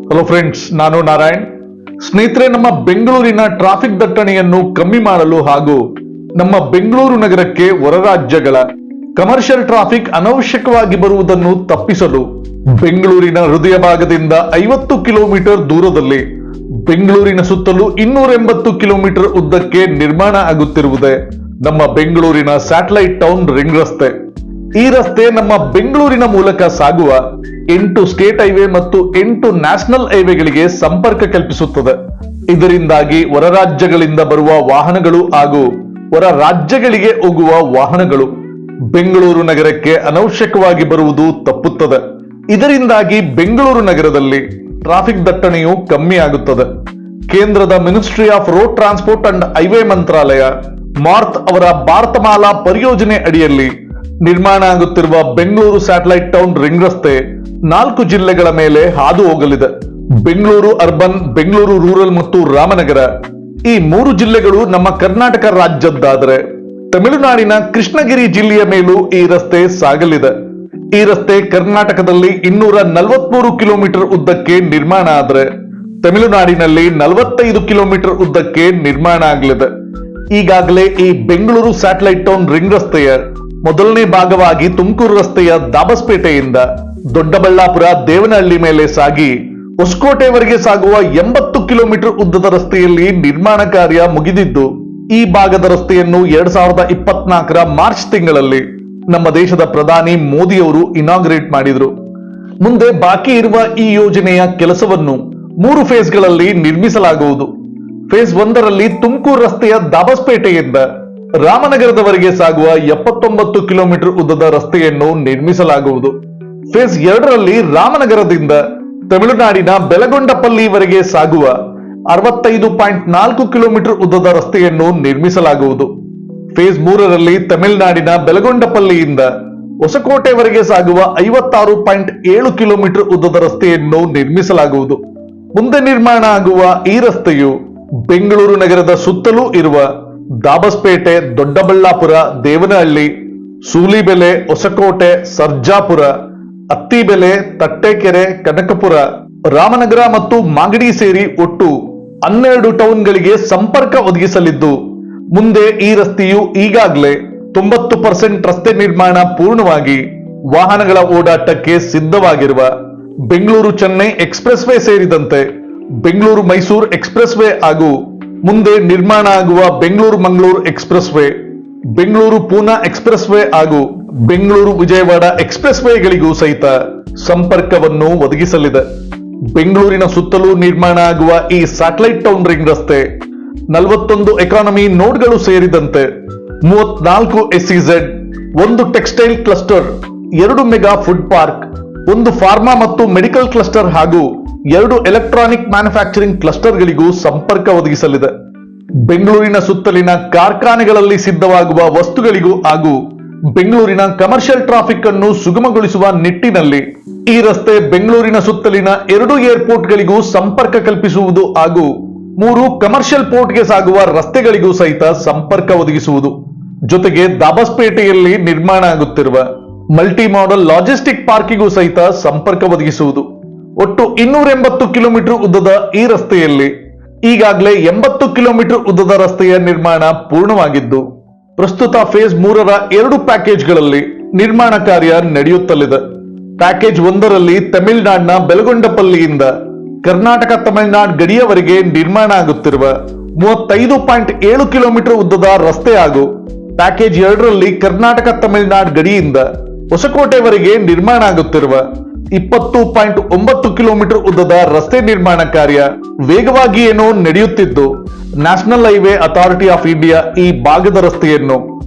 Hello friends, ನಾನು ನಾರಾಯಣ್. ಸ್ನೇಹಿತರೆ, ನಮ್ಮ ಬೆಂಗಳೂರಿನ ಟ್ರಾಫಿಕ್ ದಟ್ಟಣೆಯನ್ನು ಕಮ್ಮಿ ಮಾಡಲು ಹಾಗೂ ನಮ್ಮ ಬೆಂಗಳೂರು ನಗರಕ್ಕೆ ಹೊರ ರಾಜ್ಯಗಳ ಕಮರ್ಷಿಯಲ್ ಟ್ರಾಫಿಕ್ ಅನವಶ್ಯಕವಾಗಿ ಬರುವುದನ್ನು ತಪ್ಪಿಸಲು ಬೆಂಗಳೂರಿನ ಹೃದಯ ಭಾಗದಿಂದ 50 ಕಿಲೋಮೀಟರ್ ದೂರದಲ್ಲಿ ಬೆಂಗಳೂರಿನ ಸುತ್ತಲೂ 280 ಕಿಲೋಮೀಟರ್ ಉದ್ದಕ್ಕೆ ನಿರ್ಮಾಣ ಆಗುತ್ತಿರುವುದೇ ನಮ್ಮ ಬೆಂಗಳೂರಿನ ಸ್ಯಾಟಲೈಟ್ ಟೌನ್ ರಿಂಗ್ ರಸ್ತೆ. ಈ ರಸ್ತೆ ನಮ್ಮ ಬೆಂಗಳೂರಿನ ಮೂಲಕ ಸಾಗುವ 8 ಸ್ಟೇಟ್ ಹೈವೇ ಮತ್ತು 8 ನ್ಯಾಷನಲ್ ಹೈವೇಗಳಿಗೆ ಸಂಪರ್ಕ ಕಲ್ಪಿಸುತ್ತದೆ. ಇದರಿಂದಾಗಿ ಹೊರ ರಾಜ್ಯಗಳಿಂದ ಬರುವ ವಾಹನಗಳು ಹಾಗೂ ಹೊರ ರಾಜ್ಯಗಳಿಗೆ ಹೋಗುವ ವಾಹನಗಳು ಬೆಂಗಳೂರು ನಗರಕ್ಕೆ ಅನವಶ್ಯಕವಾಗಿ ಬರುವುದು ತಪ್ಪುತ್ತದೆ. ಇದರಿಂದಾಗಿ ಬೆಂಗಳೂರು ನಗರದಲ್ಲಿ ಟ್ರಾಫಿಕ್ ದಟ್ಟಣೆಯು ಕಮ್ಮಿ ಆಗುತ್ತದೆ. ಕೇಂದ್ರದ ministry of road transport and highway Mantralaya MoRTH ಅವರ ಭಾರತಮಾಲಾ ಪರಿಯೋಜನೆ ಅಡಿಯಲ್ಲಿ ನಿರ್ಮಾಣ ಆಗುತ್ತಿರುವ ಬೆಂಗಳೂರು ಸ್ಯಾಟಲೈಟ್ ಟೌನ್ ರಿಂಗ್ ರಸ್ತೆ 4 ಜಿಲ್ಲೆಗಳ ಮೇಲೆ ಹಾದು ಹೋಗಲಿದೆ. ಬೆಂಗಳೂರು ಅರ್ಬನ್, ಬೆಂಗಳೂರು ರೂರಲ್ ಮತ್ತು ರಾಮನಗರ ಈ 3 ಜಿಲ್ಲೆಗಳು ನಮ್ಮ ಕರ್ನಾಟಕ ರಾಜ್ಯದ್ದಾದರೆ ತಮಿಳುನಾಡಿನ ಕೃಷ್ಣಗಿರಿ ಜಿಲ್ಲೆಯ ಮೇಲೂ ಈ ರಸ್ತೆ ಸಾಗಲಿದೆ. ಈ ರಸ್ತೆ ಕರ್ನಾಟಕದಲ್ಲಿ 243 ಕಿಲೋಮೀಟರ್ ಉದ್ದಕ್ಕೆ ನಿರ್ಮಾಣ ಆದರೆ ತಮಿಳುನಾಡಿನಲ್ಲಿ 45 ಕಿಲೋಮೀಟರ್ ಉದ್ದಕ್ಕೆ ನಿರ್ಮಾಣ ಆಗಲಿದೆ. ಈಗಾಗಲೇ ಈ ಬೆಂಗಳೂರು ಸ್ಯಾಟಲೈಟ್ ಟೌನ್ ರಿಂಗ್ ರಸ್ತೆಯ ಮೊದಲನೇ ಭಾಗವಾಗಿ ತುಮಕೂರು ರಸ್ತೆಯ ದಾಬಸ್ಪೇಟೆಯಿಂದ ದೊಡ್ಡಬಳ್ಳಾಪುರ ದೇವನಹಳ್ಳಿ ಮೇಲೆ ಸಾಗಿ ಹೊಸಕೋಟೆವರೆಗೆ ಸಾಗುವ 80 ಕಿಲೋಮೀಟರ್ ಉದ್ದದ ರಸ್ತೆಯಲ್ಲಿ ನಿರ್ಮಾಣ ಕಾರ್ಯ ಮುಗಿದಿದ್ದು, ಈ ಭಾಗದ ರಸ್ತೆಯನ್ನು 2024ರ ಮಾರ್ಚ್ ತಿಂಗಳಲ್ಲಿ ನಮ್ಮ ದೇಶದ ಪ್ರಧಾನಿ ಮೋದಿ ಅವರು ಇನಾಗ್ರೇಟ್ ಮಾಡಿದ್ರು. ಮುಂದೆ ಬಾಕಿ ಇರುವ ಈ ಯೋಜನೆಯ ಕೆಲಸವನ್ನು 3 ಫೇಸ್ಗಳಲ್ಲಿ ನಿರ್ಮಿಸಲಾಗುವುದು. ಫೇಸ್ 1ರಲ್ಲಿ ತುಮಕೂರು ರಸ್ತೆಯ ದಾಬಸ್ಪೇಟೆಯಿಂದ ರಾಮನಗರದವರೆಗೆ ಸಾಗುವ 79 ಕಿಲೋಮೀಟರ್ ಉದ್ದದ ರಸ್ತೆಯನ್ನು ನಿರ್ಮಿಸಲಾಗುವುದು. ಫೇಸ್ 2ರಲ್ಲಿ ರಾಮನಗರದಿಂದ ತಮಿಳುನಾಡಿನ ಬೆಲಗೊಂಡಪಲ್ಲಿವರೆಗೆ ಸಾಗುವ 65.4 ಕಿಲೋಮೀಟರ್ ಉದ್ದದ ರಸ್ತೆಯನ್ನು ನಿರ್ಮಿಸಲಾಗುವುದು. ಫೇಸ್ 3ರಲ್ಲಿ ತಮಿಳುನಾಡಿನ ಬೆಲಗೊಂಡಪಲ್ಲಿಯಿಂದ ಹೊಸಕೋಟೆವರೆಗೆ ಸಾಗುವ 56.7 ಕಿಲೋಮೀಟರ್ ಉದ್ದದ ರಸ್ತೆಯನ್ನು ನಿರ್ಮಿಸಲಾಗುವುದು. ಮುಂದೆ ನಿರ್ಮಾಣ ಆಗುವ ಈ ರಸ್ತೆಯು ಬೆಂಗಳೂರು ನಗರದ ಸುತ್ತಲೂ ಇರುವ ದಾಬಸ್ಪೇಟೆ, ದೊಡ್ಡಬಳ್ಳಾಪುರ, ದೇವನಹಳ್ಳಿ, ಸೂಲಿಬೆಲೆ, ಹೊಸಕೋಟೆ, ಸರ್ಜಾಪುರ, ಅತ್ತಿಬೆಲೆ, ತಟ್ಟೆಕೆರೆ, ಕನಕಪುರ, ರಾಮನಗರ ಮತ್ತು ಮಾಗಡಿ ಸೇರಿ ಒಟ್ಟು 12 ಟೌನ್ಗಳಿಗೆ ಸಂಪರ್ಕ ಒದಗಿಸಲಿದ್ದು, ಮುಂದೆ ಈ ರಸ್ತೆಯು ಈಗಾಗಲೇ 90% ರಸ್ತೆ ನಿರ್ಮಾಣ ಪೂರ್ಣವಾಗಿ ವಾಹನಗಳ ಓಡಾಟಕ್ಕೆ ಸಿದ್ಧವಾಗಿರುವ ಬೆಂಗಳೂರು ಚೆನ್ನೈ ಎಕ್ಸ್ಪ್ರೆಸ್ ವೇ ಸೇರಿದಂತೆ ಬೆಂಗಳೂರು ಮೈಸೂರು ಎಕ್ಸ್ಪ್ರೆಸ್ ವೇ ಹಾಗೂ ಮುಂದೆ ನಿರ್ಮಾಣ ಆಗುವ Bengaluru Mangaluru express way, Bengaluru Poona express way ಹಾಗೂ ಬೆಂಗಳೂರು ವಿಜಯವಾಡ ಎಕ್ಸ್ಪ್ರೆಸ್ ವೇಗಳಿಗೂ ಸಹಿತ ಸಂಪರ್ಕವನ್ನು ಒದಗಿಸಲಿದೆ. ಬೆಂಗಳೂರಿನ ಸುತ್ತಲೂ ನಿರ್ಮಾಣ ಆಗುವ ಈ ಸ್ಯಾಟಲೈಟ್ ಟೌನ್ ರಿಂಗ್ ರಸ್ತೆ 41 ಎಕಾನಮಿ ನೋಡ್ಗಳು ಸೇರಿದಂತೆ 34 SEZ, 1 textile cluster, 2 mega food park, 1 pharma ಮತ್ತು ಮೆಡಿಕಲ್ ಕ್ಲಸ್ಟರ್ ಹಾಗೂ 2 ಎಲೆಕ್ಟ್ರಾನಿಕ್ ಮ್ಯಾನುಫ್ಯಾಕ್ಚರಿಂಗ್ ಕ್ಲಸ್ಟರ್ಗಳಿಗೂ ಸಂಪರ್ಕ ಒದಗಿಸಲಿದೆ. ಬೆಂಗಳೂರಿನ ಸುತ್ತಲಿನ ಕಾರ್ಖಾನೆಗಳಲ್ಲಿ ಸಿದ್ಧವಾಗುವ ವಸ್ತುಗಳಿಗೂ ಹಾಗೂ ಬೆಂಗಳೂರಿನ ಕಮರ್ಷಿಯಲ್ ಟ್ರಾಫಿಕ್ ಅನ್ನು ಸುಗಮಗೊಳಿಸುವ ನಿಟ್ಟಿನಲ್ಲಿ ಈ ರಸ್ತೆ ಬೆಂಗಳೂರಿನ ಸುತ್ತಲಿನ 2 ಏರ್ಪೋರ್ಟ್ಗಳಿಗೂ ಸಂಪರ್ಕ ಕಲ್ಪಿಸುವುದು ಹಾಗೂ 3 ಕಮರ್ಷಿಯಲ್ ಪೋರ್ಟ್ಗೆ ಸಾಗುವ ರಸ್ತೆಗಳಿಗೂ ಸಹಿತ ಸಂಪರ್ಕ ಒದಗಿಸುವುದು. ಜೊತೆಗೆ ದಾಬಸ್ಪೇಟೆಯಲ್ಲಿ ನಿರ್ಮಾಣ ಆಗುತ್ತಿರುವ ಮಲ್ಟಿ ಮಾಡೆಲ್ ಲಾಜಿಸ್ಟಿಕ್ ಪಾರ್ಕಿಗೂ ಸಹಿತ ಸಂಪರ್ಕ ಒದಗಿಸುವುದು. ಒಟ್ಟು 280 ಕಿಲೋಮೀಟರ್ ಉದ್ದದ ಈ ರಸ್ತೆಯಲ್ಲಿ ಈಗಾಗಲೇ 80 ಕಿಲೋಮೀಟರ್ ಉದ್ದದ ರಸ್ತೆಯ ನಿರ್ಮಾಣ ಪೂರ್ಣವಾಗಿದ್ದು, ಪ್ರಸ್ತುತ ಫೇಸ್ 3ರ 2 ಪ್ಯಾಕೇಜ್ಗಳಲ್ಲಿ ನಿರ್ಮಾಣ ಕಾರ್ಯ ನಡೆಯುತ್ತಲಿದೆ. ಪ್ಯಾಕೇಜ್ 1ರಲ್ಲಿ ತಮಿಳುನಾಡಿನ ಬೆಲಗೊಂಡಪಲ್ಲಿಯಿಂದ ಕರ್ನಾಟಕ ತಮಿಳುನಾಡು ಗಡಿಯವರೆಗೆ ನಿರ್ಮಾಣ ಆಗುತ್ತಿರುವ 35.7 ಕಿಲೋಮೀಟರ್ ಉದ್ದದ ರಸ್ತೆ ಹಾಗೂ ಪ್ಯಾಕೇಜ್ 2ರಲ್ಲಿ ಕರ್ನಾಟಕ ತಮಿಳುನಾಡು ಗಡಿಯಿಂದ ಹೊಸಕೋಟೆವರೆಗೆ ನಿರ್ಮಾಣ ಆಗುತ್ತಿರುವ 20.9 ಕಿಲೋಮೀಟರ್ ಉದ್ದದ ರಸ್ತೆ ನಿರ್ಮಾಣ ಕಾರ್ಯ ವೇಗವಾಗಿ ಏನೋ ನಡೆಯುತ್ತಿದ್ದು, national highway authority of India ಈ ಭಾಗದ ರಸ್ತೆಯನ್ನು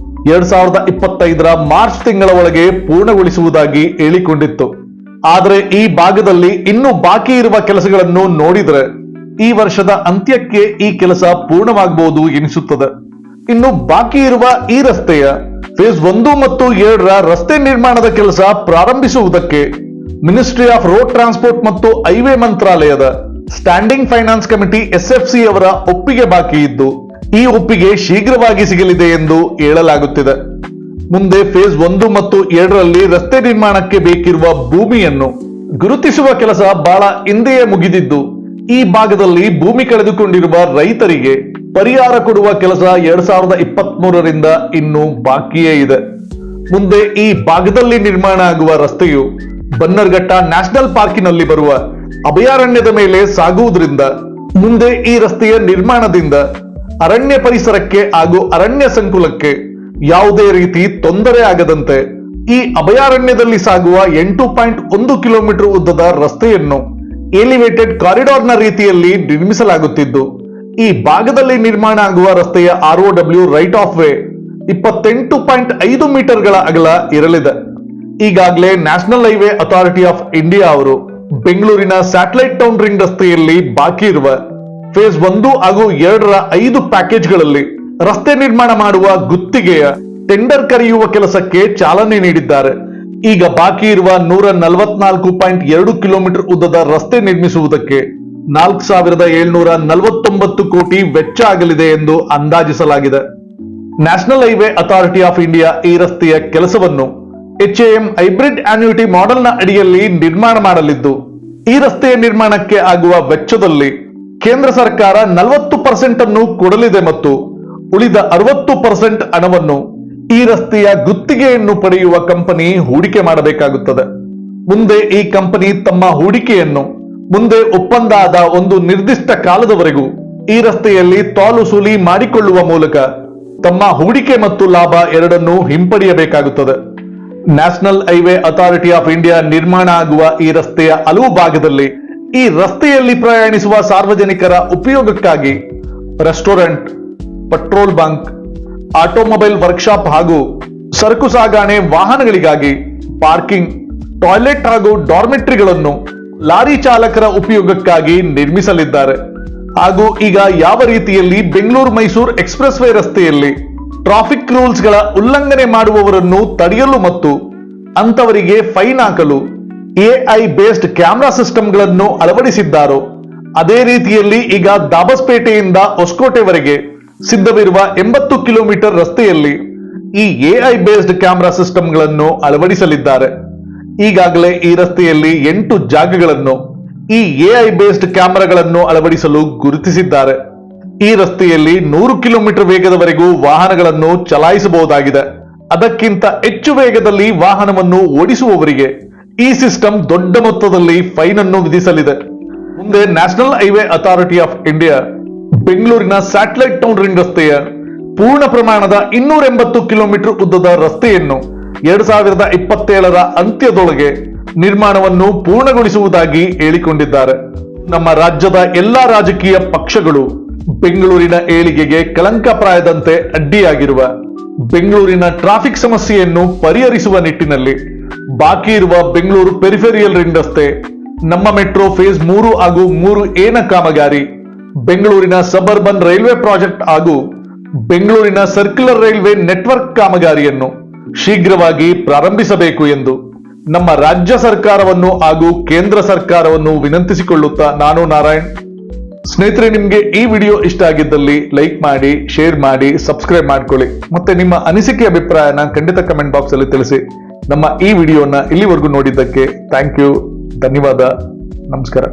2025ರ ಮಾರ್ಚ್ ತಿಂಗಳ ಒಳಗೆ ಪೂರ್ಣಗೊಳಿಸುವುದಾಗಿ ಹೇಳಿಕೊಂಡಿತ್ತು. ಆದರೆ ಈ ಭಾಗದಲ್ಲಿ ಇನ್ನೂ ಬಾಕಿ ಇರುವ ಕೆಲಸಗಳನ್ನು ನೋಡಿದರೆ ಈ ವರ್ಷದ ಅಂತ್ಯಕ್ಕೆ ಈ ಕೆಲಸ ಪೂರ್ಣವಾಗಬಹುದು ಎನಿಸುತ್ತದೆ. ಇನ್ನು ಬಾಕಿ ಇರುವ ಈ ರಸ್ತೆಯ ಫೇಸ್ 1 ಮತ್ತು 2ರ ರಸ್ತೆ ನಿರ್ಮಾಣದ ಕೆಲಸ ಪ್ರಾರಂಭಿಸುವುದಕ್ಕೆ ಮಿನಿಸ್ಟ್ರಿ ಆಫ್ ರೋಡ್ ಟ್ರಾನ್ಸ್ಪೋರ್ಟ್ ಮತ್ತು ಹೈವೇ ಮಂತ್ರಾಲಯದ ಸ್ಟ್ಯಾಂಡಿಂಗ್ ಫೈನಾನ್ಸ್ ಕಮಿಟಿ SFC ಅವರ ಒಪ್ಪಿಗೆ ಬಾಕಿ ಇದ್ದು, ಈ ಒಪ್ಪಿಗೆ ಶೀಘ್ರವಾಗಿ ಸಿಗಲಿದೆ ಎಂದು ಹೇಳಲಾಗುತ್ತಿದೆ. ಮುಂದೆ ಫೇಸ್ 1 ಮತ್ತು 2ರಲ್ಲಿ ರಸ್ತೆ ನಿರ್ಮಾಣಕ್ಕೆ ಬೇಕಿರುವ ಭೂಮಿಯನ್ನು ಗುರುತಿಸುವ ಕೆಲಸ ಬಹಳ ಹಿಂದೆಯೇ ಮುಗಿದಿದ್ದು ಈ ಭಾಗದಲ್ಲಿ ಭೂಮಿ ಕಳೆದುಕೊಂಡಿರುವ ರೈತರಿಗೆ ಪರಿಹಾರ ಕೊಡುವ ಕೆಲಸ 2023ರಿಂದ ಇನ್ನು ಬಾಕಿಯೇ ಇದೆ. ಮುಂದೆ ಈ ಭಾಗದಲ್ಲಿ ನಿರ್ಮಾಣ ಆಗುವ ರಸ್ತೆಯು ಬನ್ನರ್ಘಟ್ಟ ನ್ಯಾಷನಲ್ ಪಾರ್ಕಿನಲ್ಲಿ ಬರುವ ಅಭಯಾರಣ್ಯದ ಮೇಲೆ ಸಾಗುವುದರಿಂದ ಮುಂದೆ ಈ ರಸ್ತೆಯ ನಿರ್ಮಾಣದಿಂದ ಅರಣ್ಯ ಪರಿಸರಕ್ಕೆ ಹಾಗೂ ಅರಣ್ಯ ಸಂಕುಲಕ್ಕೆ ಯಾವುದೇ ರೀತಿ ತೊಂದರೆ ಆಗದಂತೆ ಈ ಅಭಯಾರಣ್ಯದಲ್ಲಿ ಸಾಗುವ 8.1 ಕಿಲೋಮೀಟರ್ ಉದ್ದದ ರಸ್ತೆಯನ್ನು ಎಲಿವೇಟೆಡ್ ಕಾರಿಡಾರ್ನ ರೀತಿಯಲ್ಲಿ ನಿರ್ಮಿಸಲಾಗುತ್ತಿದ್ದು ಈ ಭಾಗದಲ್ಲಿ ನಿರ್ಮಾಣ ಆಗುವ ರಸ್ತೆಯ ROW ರೈಟ್ ಆಫ್ ವೇ 28.5 ಮೀಟರ್ಗಳ ಅಗಲ ಇರಲಿದೆ. ಈಗಾಗಲೇ national highway authority of India ಅವರು ಬೆಂಗಳೂರಿನ ಸ್ಯಾಟಲೈಟ್ ಟೌನ್ ರಿಂಗ್ ರಸ್ತೆಯಲ್ಲಿ ಬಾಕಿ ಇರುವ ಫೇಸ್ 1 ಹಾಗೂ 2ರ 5 ಪ್ಯಾಕೇಜ್ಗಳಲ್ಲಿ ರಸ್ತೆ ನಿರ್ಮಾಣ ಮಾಡುವ ಗುತ್ತಿಗೆಯ ಟೆಂಡರ್ ಕರೆಯುವ ಕೆಲಸಕ್ಕೆ ಚಾಲನೆ ನೀಡಿದ್ದಾರೆ. ಈಗ ಬಾಕಿ ಇರುವ 144.2 ಕಿಲೋಮೀಟರ್ ಉದ್ದದ ರಸ್ತೆ ನಿರ್ಮಿಸುವುದಕ್ಕೆ 4,749 ಕೋಟಿ ವೆಚ್ಚ ಆಗಲಿದೆ ಎಂದು ಅಂದಾಜಿಸಲಾಗಿದೆ. National highway authority of India ಈ ರಸ್ತೆಯ ಕೆಲಸವನ್ನು HAM ಹೈಬ್ರಿಡ್ ಆನ್ಯುಟಿ ಮಾಡೆಲ್ನ ಅಡಿಯಲ್ಲಿ ನಿರ್ಮಾಣ ಮಾಡಲಿದ್ದು ಈ ರಸ್ತೆಯ ನಿರ್ಮಾಣಕ್ಕೆ ಆಗುವ ವೆಚ್ಚದಲ್ಲಿ ಕೇಂದ್ರ ಸರ್ಕಾರ 40% ಅನ್ನು ಕೊಡಲಿದೆ ಮತ್ತು ಉಳಿದ 60% ಹಣವನ್ನು ಈ ರಸ್ತೆಯ ಗುತ್ತಿಗೆಯನ್ನು ಪಡೆಯುವ ಕಂಪನಿ ಹೂಡಿಕೆ ಮಾಡಬೇಕಾಗುತ್ತದೆ. ಮುಂದೆ ಈ ಕಂಪನಿ ತಮ್ಮ ಹೂಡಿಕೆಯನ್ನು ಮುಂದೆ ಒಪ್ಪಂದ ಆದ ಒಂದು ನಿರ್ದಿಷ್ಟ ಕಾಲದವರೆಗೂ ಈ ರಸ್ತೆಯಲ್ಲಿ ತೋಲುಸೂಲಿ ಮಾಡಿಕೊಳ್ಳುವ ಮೂಲಕ ತಮ್ಮ ಹೂಡಿಕೆ ಮತ್ತು ಲಾಭ ಎರಡನ್ನೂ ಹಿಂಪಡೆಯಬೇಕಾಗುತ್ತದೆ. National highway authority of India ನಿರ್ಮಾಣ ಆಗುವ ಈ ರಸ್ತೆಯ ಹಲವು ಭಾಗದಲ್ಲಿ ಈ ರಸ್ತೆಯಲ್ಲಿ ಪ್ರಯಾಣಿಸುವ ಸಾರ್ವಜನಿಕರ ಉಪಯೋಗಕ್ಕಾಗಿ restaurant, petrol bunk, automobile workshop ಹಾಗೂ ಸರಕು ಸಾಗಣೆ ವಾಹನಗಳಿಗಾಗಿ ಪಾರ್ಕಿಂಗ್, ಟಾಯ್ಲೆಟ್ ಹಾಗೂ ಡಾರ್ಮೆಟ್ರಿಗಳನ್ನು ಲಾರಿ ಚಾಲಕರ ಉಪಯೋಗಕ್ಕಾಗಿ ನಿರ್ಮಿಸಲಿದ್ದಾರೆ. ಹಾಗೂ ಈಗ ಯಾವ ರೀತಿಯಲ್ಲಿ ಬೆಂಗಳೂರು ಮೈಸೂರು ಎಕ್ಸ್ಪ್ರೆಸ್ ವೇ ರಸ್ತೆಯಲ್ಲಿ ಟ್ರಾಫಿಕ್ ರೂಲ್ಸ್ ಗಳ ಉಲ್ಲಂಘನೆ ಮಾಡುವವರನ್ನು ತಡೆಯಲು ಮತ್ತು ಅಂತವರಿಗೆ ಫೈನ್ ಹಾಕಲು AI ಬೇಸ್ಡ್ ಕ್ಯಾಮೆರಾ ಸಿಸ್ಟಮ್ಗಳನ್ನು ಅಳವಡಿಸಿದ್ದಾರೋ ಅದೇ ರೀತಿಯಲ್ಲಿ ಈಗ ದಾಬಸ್ಪೇಟೆಯಿಂದ ಹೊಸಕೋಟೆವರೆಗೆ ಸಿದ್ಧವಿರುವ 80 ಕಿಲೋಮೀಟರ್ ರಸ್ತೆಯಲ್ಲಿ ಈ AI ಬೇಸ್ಡ್ ಕ್ಯಾಮೆರಾ ಸಿಸ್ಟಮ್ಗಳನ್ನು ಅಳವಡಿಸಲಿದ್ದಾರೆ. ಈಗಾಗಲೇ ಈ ರಸ್ತೆಯಲ್ಲಿ 8 ಜಾಗಗಳನ್ನು ಈ AI ಬೇಸ್ಡ್ ಕ್ಯಾಮೆರಾಗಳನ್ನು ಅಳವಡಿಸಲು ಗುರುತಿಸಿದ್ದಾರೆ. ಈ ರಸ್ತೆಯಲ್ಲಿ 100 ಕಿಲೋಮೀಟರ್ ವೇಗದವರೆಗೂ ವಾಹನಗಳನ್ನು ಚಲಾಯಿಸಬಹುದಾಗಿದೆ. ಅದಕ್ಕಿಂತ ಹೆಚ್ಚು ವೇಗದಲ್ಲಿ ವಾಹನವನ್ನು ಓಡಿಸುವವರಿಗೆ ಈ ಸಿಸ್ಟಮ್ ದೊಡ್ಡ ಮೊತ್ತದಲ್ಲಿ ಫೈನ್ ಅನ್ನು ವಿಧಿಸಲಿದೆ. ಮುಂದೆ national highway authority of India ಬೆಂಗಳೂರಿನ ಸ್ಯಾಟಲೈಟ್ ಟೌನ್ ರಿಂಗ್ ರಸ್ತೆಯ ಪೂರ್ಣ ಪ್ರಮಾಣದ 280 ಕಿಲೋಮೀಟರ್ ಉದ್ದದ ರಸ್ತೆಯನ್ನು 2027ರ ಅಂತ್ಯದೊಳಗೆ ನಿರ್ಮಾಣವನ್ನು ಪೂರ್ಣಗೊಳಿಸುವುದಾಗಿ ಹೇಳಿಕೊಂಡಿದ್ದಾರೆ. ನಮ್ಮ ರಾಜ್ಯದ ಎಲ್ಲಾ ರಾಜಕೀಯ ಪಕ್ಷಗಳು ಬೆಂಗಳೂರಿನ ಏಳಿಗೆಗೆ ಕಳಂಕಪ್ರಾಯದಂತೆ ಅಡ್ಡಿಯಾಗಿರುವ ಬೆಂಗಳೂರಿನ ಟ್ರಾಫಿಕ್ ಸಮಸ್ಯೆಯನ್ನು ಪರಿಹರಿಸುವ ನಿಟ್ಟಿನಲ್ಲಿ ಬಾಕಿ ಇರುವ ಬೆಂಗಳೂರು ಪೆರಿಫೆರಿಯಲ್ ರಿಂಗ್ ರಸ್ತೆ, ನಮ್ಮ ಮೆಟ್ರೋ ಫೇಸ್ 3 ಹಾಗೂ 3A ಕಾಮಗಾರಿ, ಬೆಂಗಳೂರಿನ ಸಬರ್ಬನ್ ರೈಲ್ವೆ ಪ್ರಾಜೆಕ್ಟ್ ಹಾಗೂ ಬೆಂಗಳೂರಿನ ಸರ್ಕ್ಯುಲರ್ ರೈಲ್ವೆ ನೆಟ್ವರ್ಕ್ ಕಾಮಗಾರಿಯನ್ನು ಶೀಘ್ರವಾಗಿ ಪ್ರಾರಂಭಿಸಬೇಕು ಎಂದು ನಮ್ಮ ರಾಜ್ಯ ಸರ್ಕಾರವನ್ನು ಹಾಗೂ ಕೇಂದ್ರ ಸರ್ಕಾರವನ್ನು ವಿನಂತಿಸಿಕೊಳ್ಳುತ್ತಾ ನಾನು ನಾರಾಯಣ್. ಸ್ನೇಹಿತರೆ, ನಿಮ್ಗೆ ಈ ವಿಡಿಯೋ ಇಷ್ಟ ಆಗಿದ್ದಲ್ಲಿ ಲೈಕ್ ಮಾಡಿ, ಶೇರ್ ಮಾಡಿ, ಸಬ್ಸ್ಕ್ರೈಬ್ ಮಾಡ್ಕೊಳ್ಳಿ. ಮತ್ತೆ ನಿಮ್ಮ ಅನಿಸಿಕೆ ಅಭಿಪ್ರಾಯನ ಖಂಡಿತ ಕಮೆಂಟ್ ಬಾಕ್ಸ್ ಅಲ್ಲಿ ತಿಳಿಸಿ. ನಮ್ಮ ಈ ವಿಡಿಯೋನ ಇಲ್ಲಿವರೆಗೂ ನೋಡಿದ್ದಕ್ಕೆ ಥ್ಯಾಂಕ್ ಯು, ಧನ್ಯವಾದ, ನಮಸ್ಕಾರ.